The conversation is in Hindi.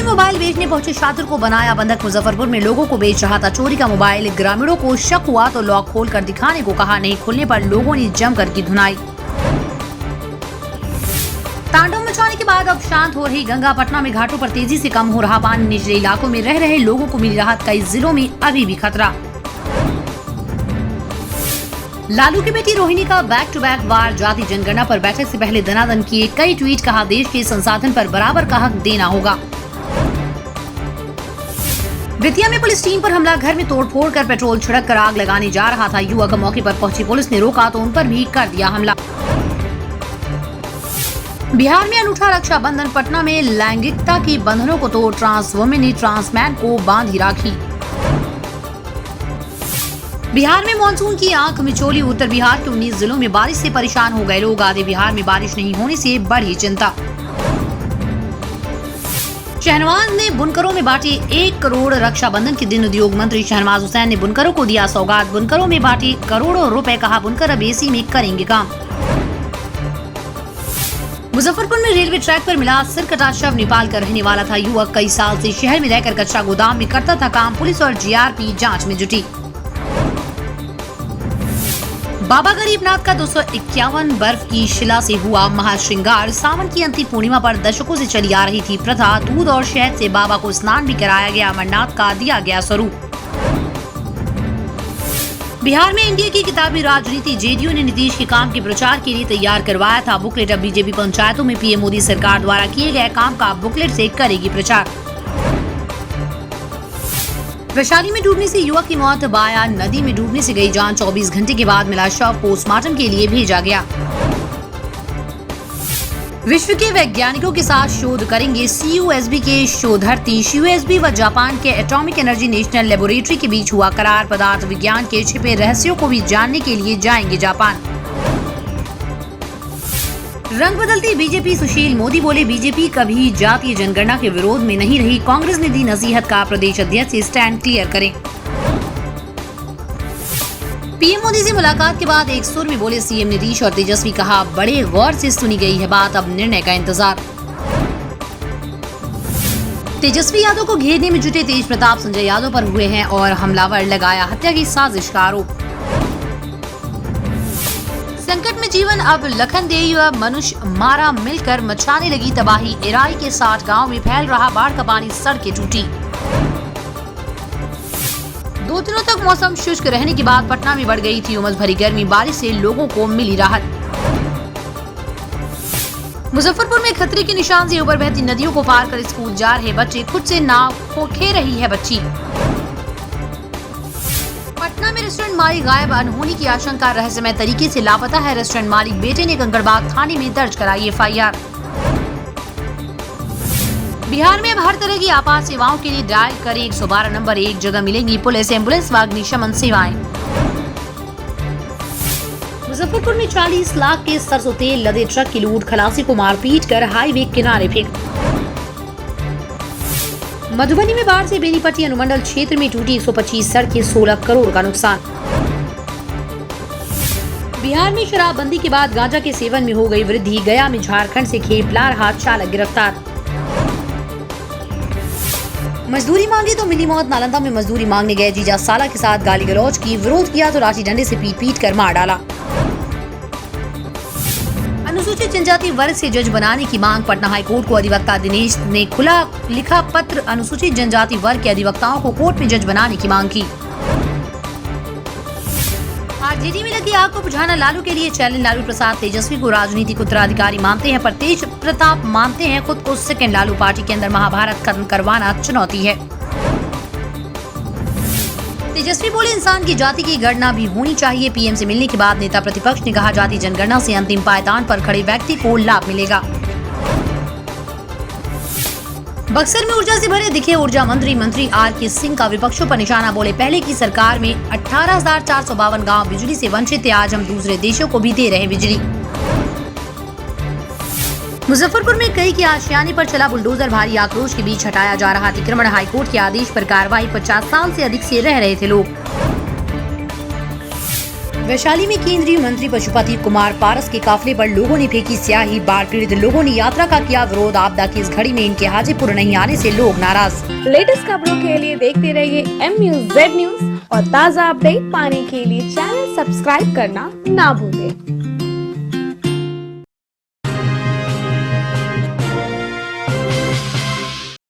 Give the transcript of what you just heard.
मोबाइल बेचने पहुंचे छात्र को बनाया बंधक। मुजफ्फरपुर में लोगों को बेच रहा था चोरी का मोबाइल। ग्रामीणों को शक हुआ तो लॉक खोलकर दिखाने को कहा, नहीं खुलने पर लोगों ने जमकर की धुनाई। तांडव मचाने के बाद अब शांत हो रही गंगा। पटना में घाटों पर तेजी से कम हो रहा पानी। निचले इलाकों में रह रहे लोगों को मिली राहत। कई जिलों में अभी भी खतरा। लालू की बेटी रोहिणी का बैक टू बैक वार। जाति जनगणना पर बैठक से पहले दनादन किए कई ट्वीट। कहा, देश के संसाधन पर बराबर का हक देना होगा। बेतिया में पुलिस टीम पर हमला। घर में तोड़फोड़ कर पेट्रोल छिड़क कर आग लगाने जा रहा था युवक। मौके पर पहुंची पुलिस ने रोका तो उन पर भी कर दिया हमला। बिहार में अनूठा रक्षाबंधन। पटना में लैंगिकता की बंधनों को तोड़ ट्रांस वुमेन ने ट्रांसमैन को बांधी राखी। बिहार में मानसून की आंख मिचोली। उत्तर बिहार के 19 जिलों में बारिश से परेशान हो गए लोग। आधे बिहार में बारिश नहीं होने से बढ़ी चिंता। शहनवाज ने बुनकरों में बांटे 1 करोड़। रक्षाबंधन के दिन उद्योग मंत्री शहनवाज हुसैन ने बुनकरों को दिया सौगात। बुनकरों में बांटे करोड़ों रुपए। कहा, बुनकर अब एसी में करेंगे काम। मुजफ्फरपुर में रेलवे ट्रैक पर मिला सिरकटा शव। नेपाल का रहने वाला था युवक। कई साल से शहर में रहकर कचरा गोदाम में करता था काम। पुलिस और जीआरपी जांच में जुटी। बाबा गरीबनाथ का 251 बर्फ की शिला से हुआ महाश्रृंगार। सावन की अंतिम पूर्णिमा पर दशकों से चली आ रही थी प्रथा। दूध और शहद से बाबा को स्नान भी कराया गया। अमरनाथ का दिया गया स्वरूप। बिहार में एनडीए की किताबी राजनीति। जेडीयू ने नीतीश के काम के प्रचार के लिए तैयार करवाया था बुकलेट। अब बीजेपी पंचायतों में पीएम मोदी सरकार द्वारा किए गए काम का बुकलेट से करेगी प्रचार। वैशाली में डूबने से युवक की मौत। बाया नदी में डूबने से गई जान। 24 घंटे के बाद मिला शव। पोस्टमार्टम के लिए भेजा गया। विश्व के वैज्ञानिकों के साथ शोध करेंगे CUSB के शोधार्थी। CUSB व जापान के एटॉमिक एनर्जी नेशनल लेबोरेटरी के बीच हुआ करार। पदार्थ विज्ञान के छिपे रहस्यों को भी जानने के लिए जाएंगे जापान। रंग बदलती बीजेपी। सुशील मोदी बोले, बीजेपी कभी जातीय जनगणना के विरोध में नहीं रही। कांग्रेस ने दी नसीहत। का प्रदेश अध्यक्ष से स्टैंड क्लियर करें। पीएम मोदी से मुलाकात के बाद एक सुर में बोले सीएम नीतीश और तेजस्वी। कहा, बड़े गौर से सुनी गई है बात, अब निर्णय का इंतजार। तेजस्वी यादव को घेरने में जुटे तेज प्रताप संजय यादव पर हुए हैं और हमलावर। लगाया हत्या की साजिश का आरोप। संकट में जीवन। अब लखनदेव मनुष्य मारा मिलकर मचाने लगी तबाही। एराई के 60 गांव में फैल रहा बाढ़ का पानी। सड़कें टूटी। 2 दिनों तक मौसम शुष्क रहने के बाद पटना में बढ़ गई थी उमस भरी गर्मी। बारिश से लोगों को मिली राहत। मुजफ्फरपुर में खतरे के निशान से ऊपर बहती नदियों को पार कर स्कूल जा रहे बच्चे। खुद से नाव को खे रही है बच्ची। पटना में रेस्टोरेंट मालिक गायब। अनहोनी की आशंका। रहस्यमय तरीके से लापता है रेस्टोरेंट मालिक। बेटे ने कंकड़बाग थाने में दर्ज कराई FIR। बिहार में अब हर तरह की आपात सेवाओं के लिए डायल करें 112 नंबर। एक जगह मिलेंगी पुलिस, एम्बुलेंस व अग्निशमन सेवाएं। मुजफ्फरपुर में 40 लाख के सरसों तेल लदे ट्रक की लूट। खलासी को मारपीट कर हाईवे किनारे फेंक। मधुबनी में बाढ़ से बेनीपट्टी अनुमंडल क्षेत्र में टूटी 125 सड़कें। 16 करोड़ का नुकसान। बिहार में शराबबंदी के बाद गांजा के सेवन में हो गई वृद्धि। गया में झारखंड से खेप ला रहा चालक गिरफ्तार। मजदूरी मांगी तो मिली मौत। नालंदा में मजदूरी मांगने गए जीजा साला के साथ गाली गलौज की। विरोध किया तो लाठी डंडे से पीट कर मार डाला। अनुसूचित जनजाति वर्ग से जज बनाने की मांग। पटना हाईकोर्ट को अधिवक्ता दिनेश ने खुला लिखा पत्र। अनुसूचित जनजाति वर्ग के अधिवक्ताओं को कोर्ट में जज बनाने की मांग की। आरजेडी में लगी आग को बुझाना लालू के लिए चैलेंज। लालू प्रसाद तेजस्वी को राजनीतिक उत्तराधिकारी मानते हैं, पर तेज प्रताप मानते हैं खुद को सेकंड। लालू पार्टी के अंदर महाभारत खत्म करवाना चुनौती है। तेजस्वी बोले, इंसान की जाति की गणना भी होनी चाहिए। पीएम से मिलने के बाद नेता प्रतिपक्ष ने कहा, जाति जनगणना से अंतिम पायदान पर खड़े व्यक्ति को लाभ मिलेगा। बक्सर में ऊर्जा से भरे दिखे ऊर्जा मंत्री RK सिंह का विपक्षों पर निशाना। बोले, पहले की सरकार में 18,452 गांव बिजली से वंचित थे। आज हम दूसरे देशों को भी दे रहे बिजली। मुजफ्फरपुर में कई के आशियाने पर चला बुलडोजर। भारी आक्रोश के बीच हटाया जा रहा अतिक्रमण। हाईकोर्ट के आदेश पर कार्रवाई। 50 साल से अधिक से रह रहे थे लोग। वैशाली में केंद्रीय मंत्री पशुपति कुमार पारस के काफिले पर लोगों ने फेंकी स्याही। बाढ़ पीड़ित लोगों ने यात्रा का किया विरोध। आपदा की इस घड़ी में इनके हाजीपुर नहीं आने से लोग नाराज। लेटेस्ट खबरों के लिए देखते रहिए MUZ न्यूज और ताज़ा अपडेट पाने के लिए चैनल सब्सक्राइब करना ना भूलें।